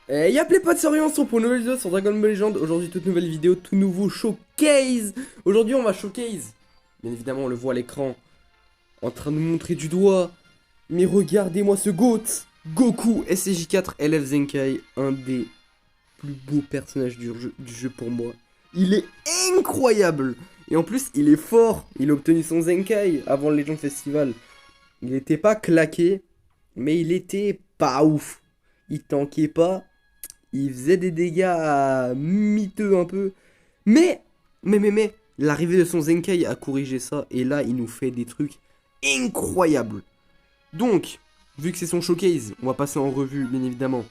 Et y'a les potes, c'est on pour une nouvelle vidéo sur Dragon Ball Legend. Aujourd'hui, toute nouvelle vidéo, tout nouveau showcase. Aujourd'hui, on va showcase. Bien évidemment, on le voit à l'écran, en train de nous montrer du doigt. Mais regardez-moi ce GOAT, Goku SCJ4 LF Zenkai, un des plus beaux personnages du jeu pour moi. Il est incroyable. Et en plus, il est fort. Il a obtenu son Zenkai avant le Legend Festival. Il était pas claqué, mais il était pas ouf. Il tankait pas. Il faisait des dégâts miteux un peu. Mais, l'arrivée de son Zenkai a corrigé ça. Et là, il nous fait des trucs incroyables. Donc, vu que c'est son showcase, on va passer en revue, bien évidemment,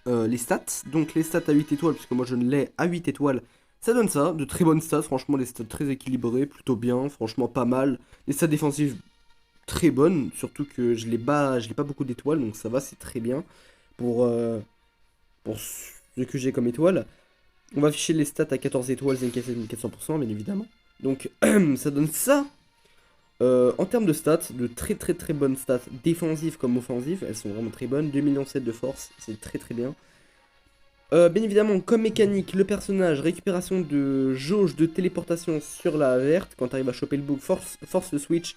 les stats. Donc, les stats à 8 étoiles, puisque moi je ne l'ai à 8 étoiles. Ça donne ça, de très bonnes stats. Franchement, des stats très équilibrées, plutôt bien. Franchement, pas mal. Les stats défensives, très bonnes. Surtout que je l'ai pas beaucoup d'étoiles. Donc, ça va, c'est très bien. Pour ce que j'ai comme étoile. On va afficher les stats à 14 étoiles, Zenkai 7400 bien évidemment. Donc ça donne ça. En termes de stats, de très bonnes stats, défensives comme offensives, elles sont vraiment très bonnes. 2,7 millions de force, c'est très bien. Bien évidemment, comme mécanique, le personnage, récupération de jauge de téléportation sur la verte, quand tu arrives à choper le bug, force le switch,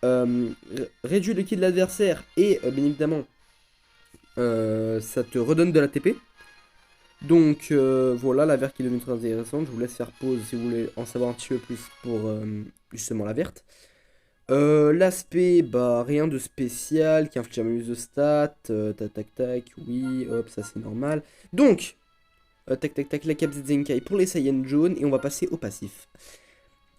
réduit le ki de l'adversaire et bien évidemment, ça te redonne de la TP. Donc voilà, la verte qui est devenue très intéressante. Je vous laisse faire pause si vous voulez en savoir un petit peu plus pour justement la verte. L'aspect, bah rien de spécial, qui inflige un bonus de stats, tac, oui, hop, ça c'est normal. Donc, tac, la cape Zenkai pour les Saiyan jaunes, et on va passer au passif.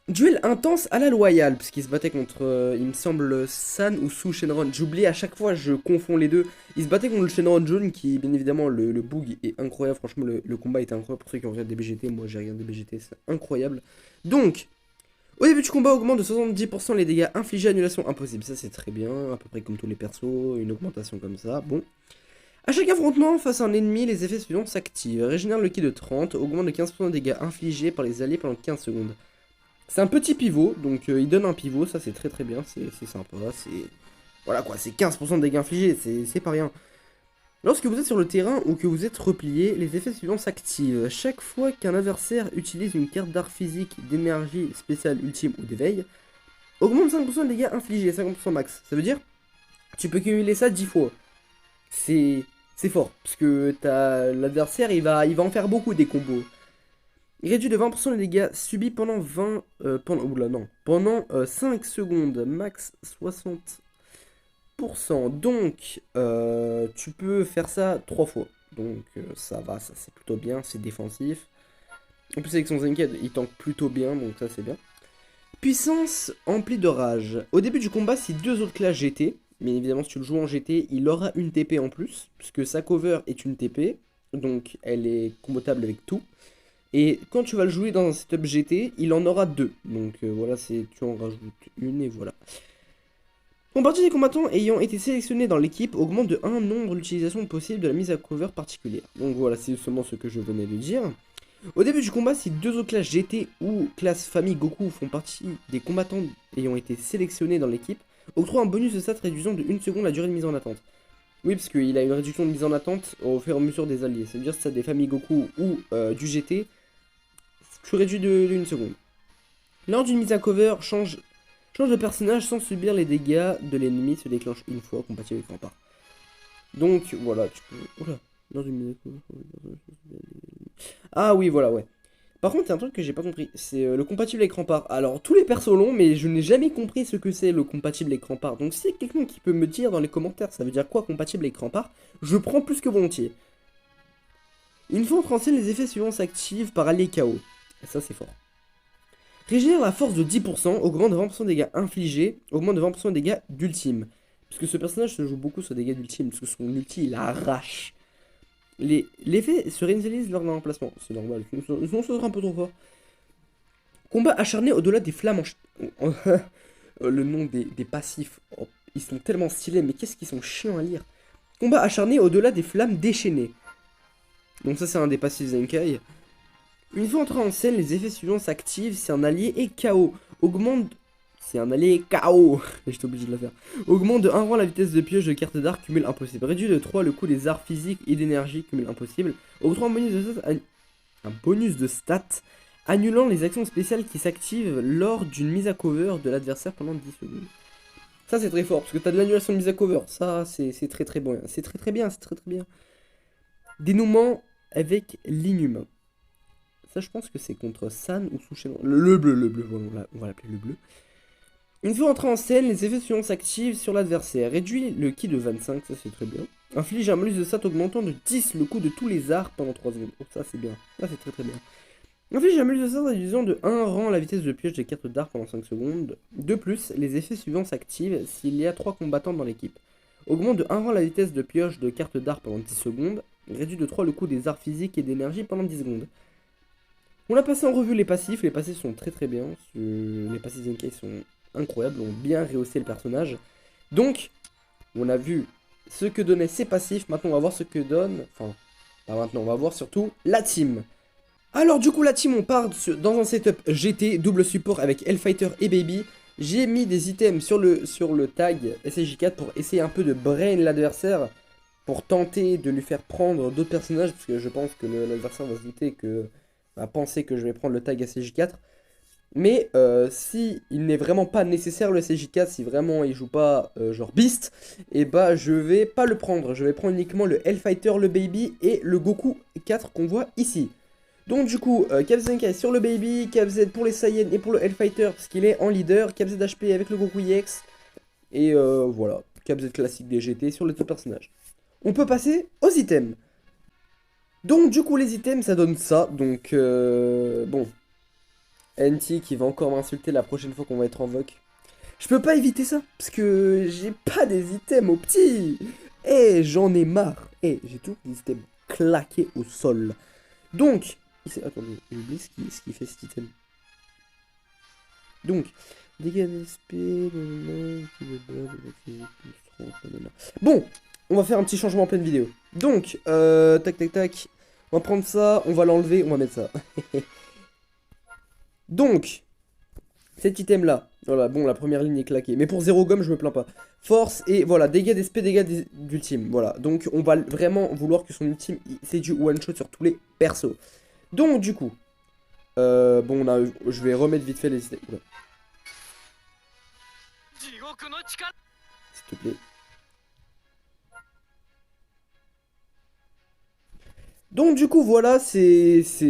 Duel intense à la loyale, puisqu'il se battait contre, il me semble, San ou Su Shenron. J'oublie à chaque fois, je confonds les deux. Il se battait contre le Shenron jaune, qui, bien évidemment, le bug est incroyable. Franchement, le combat était incroyable pour ceux qui ont regardé des BGT. Moi, j'ai regardé des BGT, c'est incroyable. Donc, au début du combat, augmente de 70% les dégâts infligés, annulation impossible. Ça, c'est très bien, à peu près comme tous les persos, une augmentation comme ça. Bon. À chaque affrontement face à un ennemi, les effets suivants s'activent. Régénère le ki de 30, augmente de 15% de dégâts infligés par les alliés pendant 15 secondes. C'est un petit pivot, donc il donne un pivot, ça c'est très bien, c'est sympa, c'est... Voilà quoi, c'est 15% de dégâts infligés, c'est pas rien. Lorsque vous êtes sur le terrain ou que vous êtes replié, les effets suivants s'activent. Chaque fois qu'un adversaire utilise une carte d'art physique, d'énergie spéciale ultime ou d'éveil, augmente 5% de dégâts infligés, 50% max. Ça veut dire, tu peux cumuler ça 10 fois. C'est fort, parce que l'adversaire, il va en faire beaucoup des combos. Il réduit de 20% les dégâts subis pendant pendant 5 secondes, max 60%. Donc, tu peux faire ça 3 fois. Donc, ça va, ça c'est plutôt bien, c'est défensif. En plus, avec son Zenkai, il tank plutôt bien, donc ça c'est bien. Puissance emplie de rage. Au début du combat, si deux autres classes GT, bien évidemment, si tu le joues en GT, il aura une TP en plus, puisque sa cover est une TP, donc elle est compatible avec tout. Et quand tu vas le jouer dans un setup GT, il en aura deux. Donc voilà, tu en rajoutes une et voilà. En partie des combattants ayant été sélectionnés dans l'équipe augmente de 1 nombre l'utilisation possible de la mise à cover particulière. Donc voilà, c'est justement ce que je venais de dire. Au début du combat, si deux autres classes GT ou classe famille Goku font partie des combattants ayant été sélectionnés dans l'équipe, octroie un bonus de stats réduisant de 1 seconde la durée de mise en attente. Oui, parce qu'il a une réduction de mise en attente au fur et à mesure des alliés. C'est-à-dire si ça des familles Goku ou du GT, tu réduis de 1 seconde. Lors d'une mise à cover, change de personnage sans subir les dégâts de l'ennemi, se déclenche une fois, compatible avec rempart. Donc voilà, tu peux... Oula, lors d'une mise à cover... Ah oui, voilà, ouais. Par contre, il y a un truc que j'ai pas compris, c'est le compatible avec rempart. Alors, tous les persos l'ont, mais je n'ai jamais compris ce que c'est le compatible avec rempart. Donc, si quelqu'un qui peut me dire dans les commentaires, ça veut dire quoi compatible avec rempart, je prends plus que volontiers. Une fois en scène, les effets suivants s'activent par allié KO. Et ça, c'est fort. Régénère la force de 10%, augmente de 20% de dégâts infligés, augmente de 20% de dégâts d'ultime. Puisque ce personnage se joue beaucoup sur des dégâts d'ultime, parce que son ulti, il arrache. L'effet se réinitialise lors d'un remplacement. C'est normal, sinon ça sera un peu trop fort. Combat acharné au-delà des flammes Le nom des passifs, oh, ils sont tellement stylés, mais qu'est-ce qu'ils sont chiants à lire. Combat acharné au-delà des flammes déchaînées. Donc ça c'est un des passifs Zenkai. Une fois entré en scène, les effets suivants s'activent si un allié est KO. Augmente C'est un allié KO. J'étais obligé de la faire. Augmente de 1 rang la vitesse de pioche de carte d'art, cumul impossible. Réduit de 3 le coût des arts physiques et d'énergie, cumul impossible. Octroie un bonus de stats, annulant les actions spéciales qui s'activent lors d'une mise à cover de l'adversaire pendant 10 secondes. Ça c'est très fort, parce que t'as de l'annulation de mise à cover. Ça c'est très bon. C'est très bien, c'est très bien. Dénouement avec l'inhumain. Ça je pense que c'est contre San ou Sushinon. Le bleu, on va l'appeler le bleu. Une fois entré en scène, les effets suivants s'activent sur l'adversaire. Réduit le ki de 25, ça c'est très bien. Inflige un malus de stats augmentant de 10 le coût de tous les arts pendant 3 secondes. Oh, ça c'est bien, ça c'est très bien. Inflige un malus de stats réduisant de 1 rang la vitesse de pioche des cartes d'art pendant 5 secondes. De plus, les effets suivants s'activent s'il y a 3 combattants dans l'équipe. Augmente de 1 rang la vitesse de pioche de cartes d'art pendant 10 secondes. Réduit de 3 le coût des arts physiques et d'énergie pendant 10 secondes. On a passé en revue les passifs sont très bien. Les passifs Zenkai sont incroyables, ont bien rehaussé le personnage. Donc, on a vu ce que donnaient ces passifs, maintenant on va voir ce que donne... Enfin, pas maintenant, on va voir surtout la team. Alors du coup la team, on part dans un setup GT, double support avec Hellfighter et Baby. J'ai mis des items sur le tag SSJ4 pour essayer un peu de brain l'adversaire, pour tenter de lui faire prendre d'autres personnages, parce que je pense que l'adversaire va se douter que... va penser que je vais prendre le tag SSJ4. Mais si il n'est vraiment pas nécessaire le SSJ4, si vraiment il joue pas genre Beast, et bah je vais pas le prendre. Je vais prendre uniquement le Hellfighter, le Baby et le Goku 4 qu'on voit ici. Donc du coup, KFZNK sur le Baby, KFZ pour les Saiyans et pour le Hellfighter parce qu'il est en leader, KFZ HP avec le Goku EX, et voilà, KFZ classique des GT sur les deux personnages. On peut passer aux items. Donc du coup les items ça donne ça, donc bon... NT qui va encore m'insulter la prochaine fois qu'on va être en VOC. Je peux pas éviter ça, parce que j'ai pas des items au petit. Eh, j'en ai marre. Eh, j'ai tous les items claqués au sol. Donc, attendez, j'ai oublié ce qui fait cet item. Donc, dégâts d'SP, bon, on va faire un petit changement en pleine vidéo. Donc, tac. On va prendre ça, on va l'enlever, on va mettre ça. Donc, cet item là, voilà, bon la première ligne est claquée, mais pour 0 gomme je me plains pas. Force et voilà, dégâts d'SP, dégâts d'ultime, voilà. Donc on va vraiment vouloir que son ultime, c'est du one shot sur tous les persos. Donc du coup, bon je vais remettre vite fait les items. S'il te plaît. Donc du coup voilà c'est ça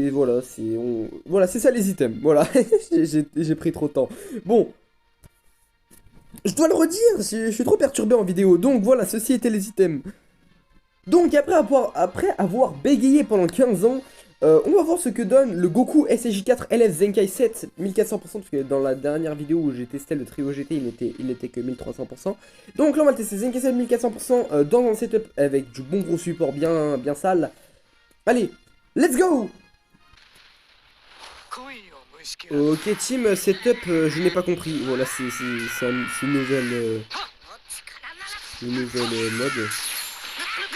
les items, voilà. J'ai pris trop de temps. Bon, je dois le redire, je suis trop perturbé en vidéo. Donc voilà, ceci étaient les items. Donc après avoir bégayé pendant 15 ans, on va voir ce que donne le Goku SSJ4 LF Zenkai 7 1400%, parce que dans la dernière vidéo où j'ai testé le trio GT il n'était que 1300%. Donc là on va tester Zenkai 7 1400% dans un setup avec du bon gros support bien sale. Allez, let's go! Ok team, setup, je n'ai pas compris. Voilà, c'est une nouvelle mode.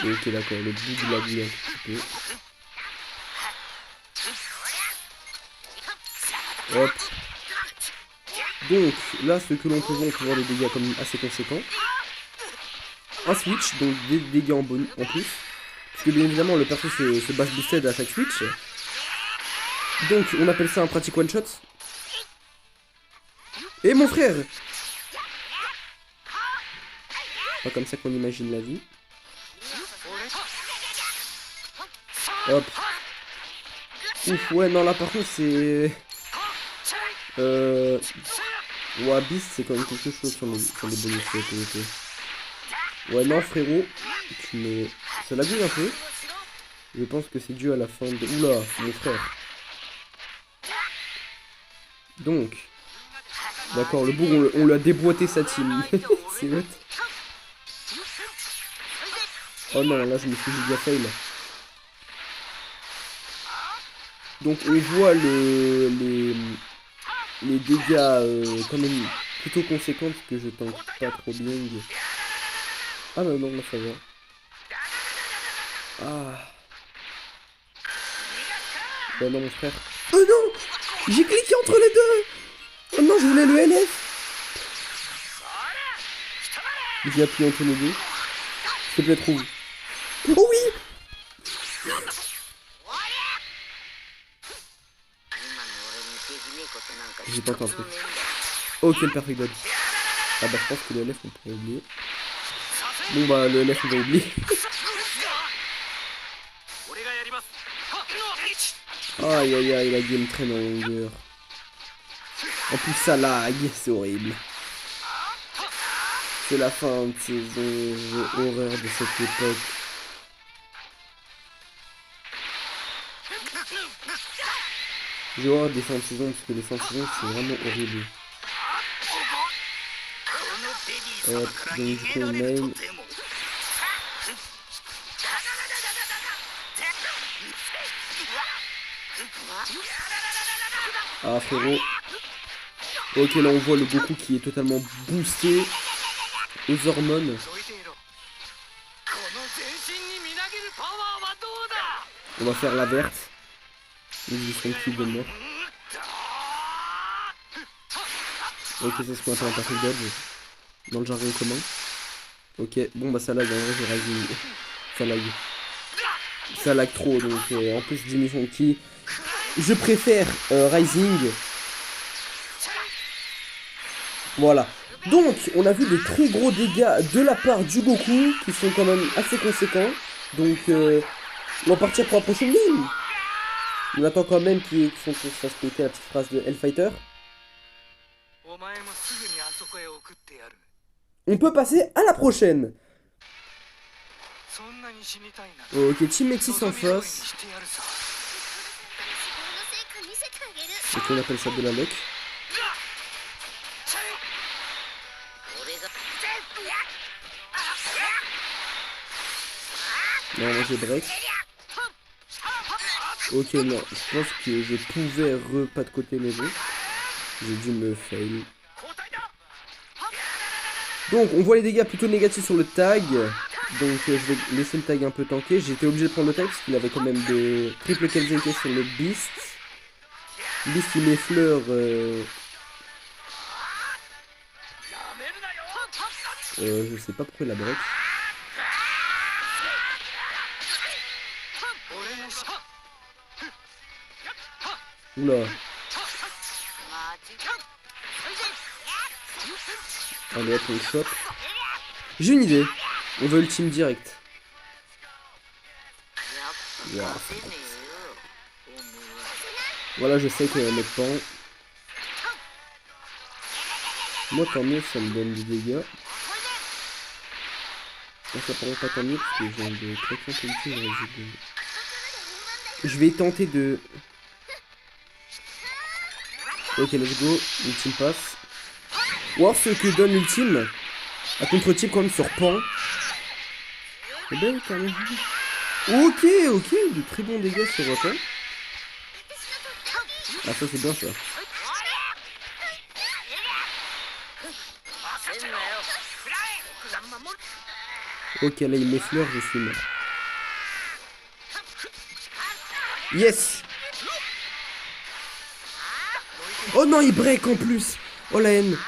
Ok d'accord, le bout de la boule un petit peu. Hop. Donc là ce que l'on peut voir, on peut voir des dégâts comme assez conséquents. Un switch, donc des dégâts en plus. Parce que bien évidemment le perso se base boosted à chaque switch. Donc on appelle ça un pratique one shot. Et mon frère! Pas comme ça qu'on imagine la vie. Hop. Ouf, ouais, non, là par contre c'est... Ouais, Beast c'est quand même quelque chose sur les bonus. Ouais, non, frérot. Ça lagouille un peu. Je pense que c'est dû à la fin de... Oula, mon frère. Donc... D'accord, le bourg, on lui a déboîté sa team. C'est what? Oh non, là je me suis giga fail. Donc on voit les dégâts quand même plutôt conséquents, parce que je tank pas trop bien. Ah bah non, ça va. Ah. Bah non mon frère. Oh non! J'ai cliqué entre les deux! Oh non, je voulais le LF! J'ai appuyé entre les deux. S'il te plaît, trouve. Oh oui! J'ai pas encore un truc. Ok, le perfect dodge. Ah bah je pense que le LF on pourrait oublier. Bon bah le LF on va oublier. Aïe aïe aïe, la game traîne en longueur. En plus ça lag, c'est horrible. C'est la fin de saison, j'ai horreur de cette époque. J'ai horreur des fins de saison parce que les fins de saison c'est vraiment horrible. Hop, donc du coup on main. Ah frérot. Ok là on voit le Goku qui est totalement boosté aux hormones. On va faire la verte. Ils sont qui de mort. Ok c'est ce qu'on appelle un perfect dodge. Dans le jargon commun. Ok bon bah ça lag en vrai j'ai Rising. Ça lag. Ça lag trop donc en plus Jimmy Funky. Je préfère Rising. Voilà. Donc, on a vu des très gros dégâts de la part du Goku, qui sont quand même assez conséquents. Donc, on va partir pour la prochaine ligne. On attend quand même qu'il faut qu'on se fasse péter la petite phrase de Hellfighter. On peut passer à la prochaine. Ok, Team Metis en face. Donc on appelle ça de la luck. Non, moi j'ai break. Ok, non, je pense que je pouvais pas de côté les deux. J'ai dû me fail. Donc, on voit les dégâts plutôt négatifs sur le tag. Donc, je vais laisser le tag un peu tanker. J'étais obligé de prendre le tag parce qu'il avait quand même de triple Kelzenke sur le Beast. Beast, il m'effleure. Je sais pas pourquoi il a break. Oula. Allez hop, on le chope. J'ai une idée. On veut ultime direct. Wow. Voilà, je sais que le pan. Moi, tant mieux, ça me donne du dégât. Moi, ça paraît pas tant mieux parce que j'ai de très très ultime. Je vais tenter de... Ok, let's go. Ultime passe. Voir ce que donne l'ultime. À contre-type quand même sur pan. Eh ben, quand même. Ok, ok. De très bons dégâts sur pan. Ah, ça c'est bien ça. Ok, là il m'effleure, je suis mort. Yes. Oh non, il break en plus. Oh la haine.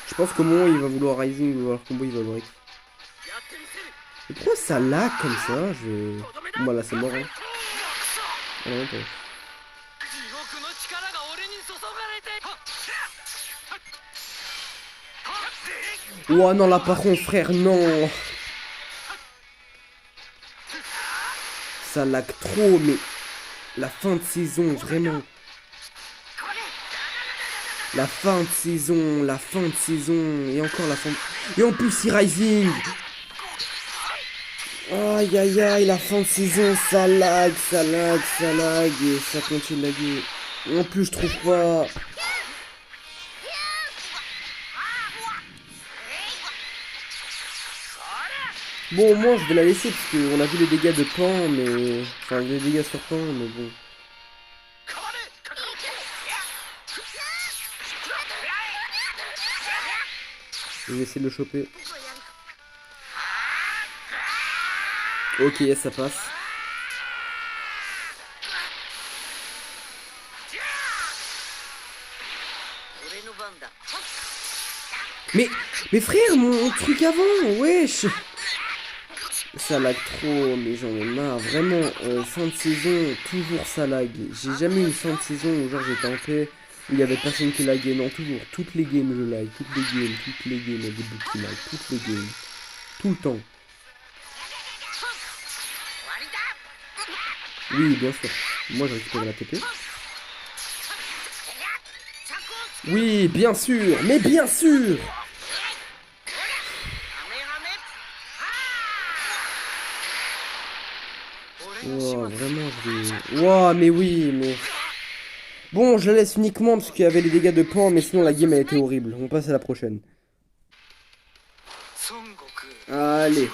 Je pense qu'au moment où il va vouloir Rising ou vouloir combo, il va break. Mais pourquoi ça lag comme ça? Bon, là c'est mort. Hein. Ah, non, pas. Oh non, là par contre, frère, non. Ça lag trop, mais la fin de saison, vraiment. La fin de saison, la fin de saison, et encore la fin de... Et en plus, il Rising. Aïe aïe aïe, la fin de saison, ça lag, ça lag, ça lag, et ça continue de laguer. Et en plus, je trouve pas... Bon, moi, je vais la laisser, parce qu'on a vu les dégâts de Pan, mais... Enfin, les dégâts sur Pan, mais bon... Je vais essayer de le choper. Ok, yes, ça passe. Mais frère, mon truc avant, wesh. Ça lag trop, mais j'en ai marre. Vraiment, fin de saison, toujours ça lag. J'ai jamais eu une fin de saison où genre j'étais en paix, où il y avait personne qui laguait. Non, toujours. Toutes les games je lag. Toutes les games, il y a des bouts qui lag. Toutes les games. Tout le temps. Oui, bien sûr. Moi, j'ai récupéré la TP. Oui, bien sûr. Mais bien sûr. Wow, vraiment, je vais... Wow, mais oui, mais... Bon, je la laisse uniquement parce qu'il y avait les dégâts de pan, mais sinon la game elle était horrible. On passe à la prochaine. Allez.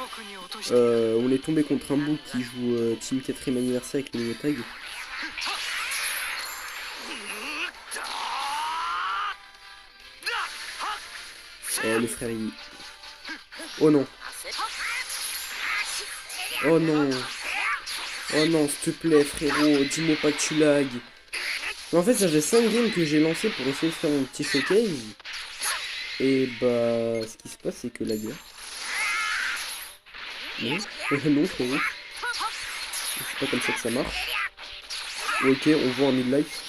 On est tombé contre un bout qui joue Team 4ème anniversaire avec le nouveau tag. Le frère il... Oh non. Oh non. Oh non, s'il te plaît frérot, dis-moi pas que tu lag. Mais en fait ça fait 5 games que j'ai lancé pour essayer de faire mon petit showcase. Et bah ce qui se passe c'est que la guerre. Non, non frérot. C'est pas comme ça que ça marche. Ok, on voit en mid-life.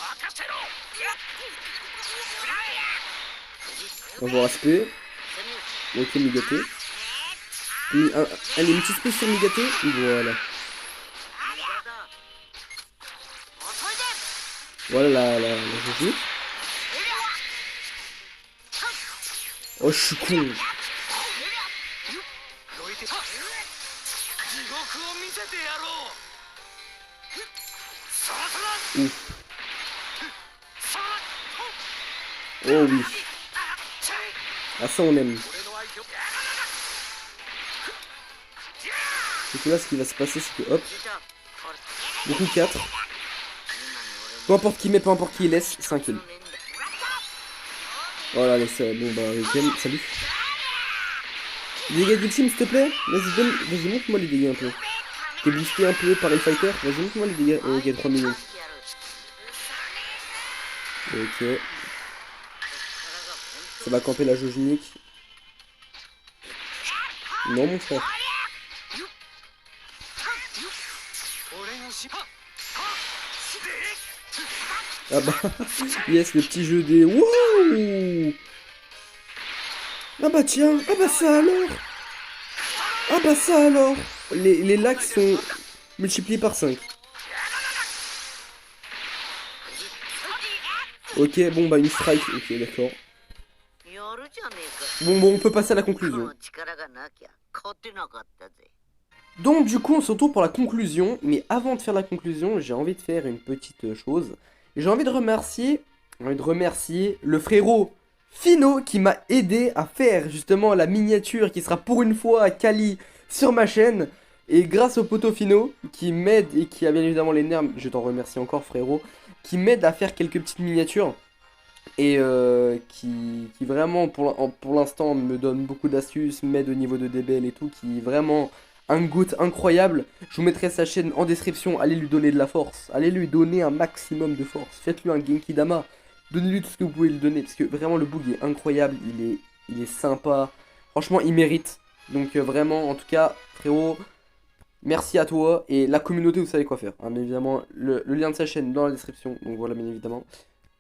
On voit aspect. Ok, Migaté. Allez, une petite spé sur Migaté. Voilà. Voilà la technique. Oh, je suis con. Ouf. Oh oui. Ah ça on aime. Donc là ce qui va se passer c'est que hop. Beaucoup 4. Peu importe qui met, peu importe qui laisse, c'est un kill. Voilà, allez, bon bah ok, salut. Les dégâts d'ultime s'il te plaît. Vas-y montre-moi les dégâts un peu. T'es boosté un peu par les fighters. Vas-y montre-moi les dégâts. Oh, ok, 3 millions. Ok. Ça va camper la jauge unique. Non mon frère. Ah bah, yes, le petit jeu des... Wouh. Ah bah tiens, ah bah ça alors. Ah bah ça alors. Les lags sont multipliés par 5. Ok, bon bah une strike, ok d'accord. Bon, on peut passer à la conclusion. Donc du coup on se retrouve pour la conclusion, mais avant de faire la conclusion, j'ai envie de faire une petite chose. J'ai envie de remercier le frérot Fino qui m'a aidé à faire justement la miniature qui sera pour une fois quali sur ma chaîne. Et grâce au poteau Fino qui m'aide et qui a bien évidemment les nerfs, je t'en remercie encore frérot, qui m'aide à faire quelques petites miniatures. Et qui vraiment pour l'instant me donne beaucoup d'astuces, m'aide au niveau de DBL et tout, qui vraiment un goût incroyable. Je vous mettrai sa chaîne en description, allez lui donner de la force, allez lui donner un maximum de force, faites-lui un Genki Dama, donnez-lui tout ce que vous pouvez lui donner, parce que vraiment le bug est incroyable, il est sympa, franchement il mérite. Donc vraiment en tout cas frérot, merci à toi, et la communauté vous savez quoi faire, hein, bien évidemment le lien de sa chaîne dans la description, donc voilà bien évidemment.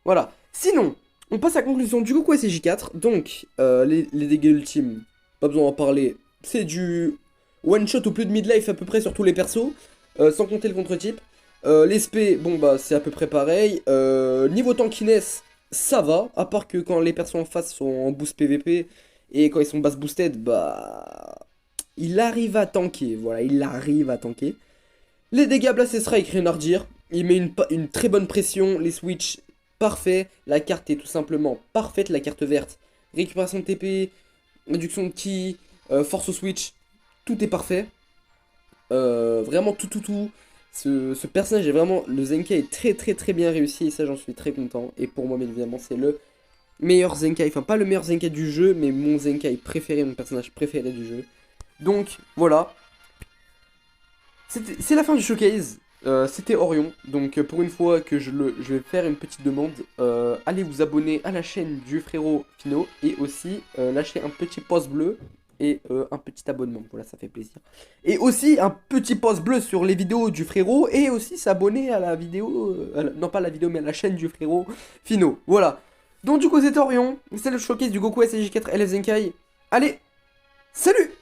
Voilà, sinon, on passe à la conclusion du Goku SJ4. Donc, les dégâts ultimes, pas besoin d'en parler. C'est du one shot ou plus de midlife à peu près sur tous les persos, sans compter le contre-type. Les SP, bon bah c'est à peu près pareil. Niveau tankiness, ça va, à part que quand les persos en face sont en boost PVP et quand ils sont bass boosted, bah il arrive à tanker. Voilà, il arrive à tanker. Les dégâts Blast Strike, rien à redire. Il met une très bonne pression, les switch parfait, la carte est tout simplement parfaite, la carte verte, récupération de TP, réduction de ki, force au switch, tout est parfait, vraiment tout, ce personnage est vraiment, le Zenkai est très bien réussi et ça j'en suis très content, et pour moi bien évidemment c'est le meilleur Zenkai, enfin pas le meilleur Zenkai du jeu, mais mon Zenkai préféré, mon personnage préféré du jeu, donc voilà, c'est la fin du showcase. C'était Orion, donc pour une fois que je vais faire une petite demande, allez vous abonner à la chaîne du frérot Fino et aussi lâcher un petit pouce bleu et un petit abonnement, voilà ça fait plaisir. Et aussi un petit pouce bleu sur les vidéos du frérot et aussi s'abonner à la vidéo, non pas la vidéo mais à la chaîne du frérot Fino, voilà. Donc du coup c'était Orion, c'est le showcase du Goku SJ4 LF Zenkai, allez, salut!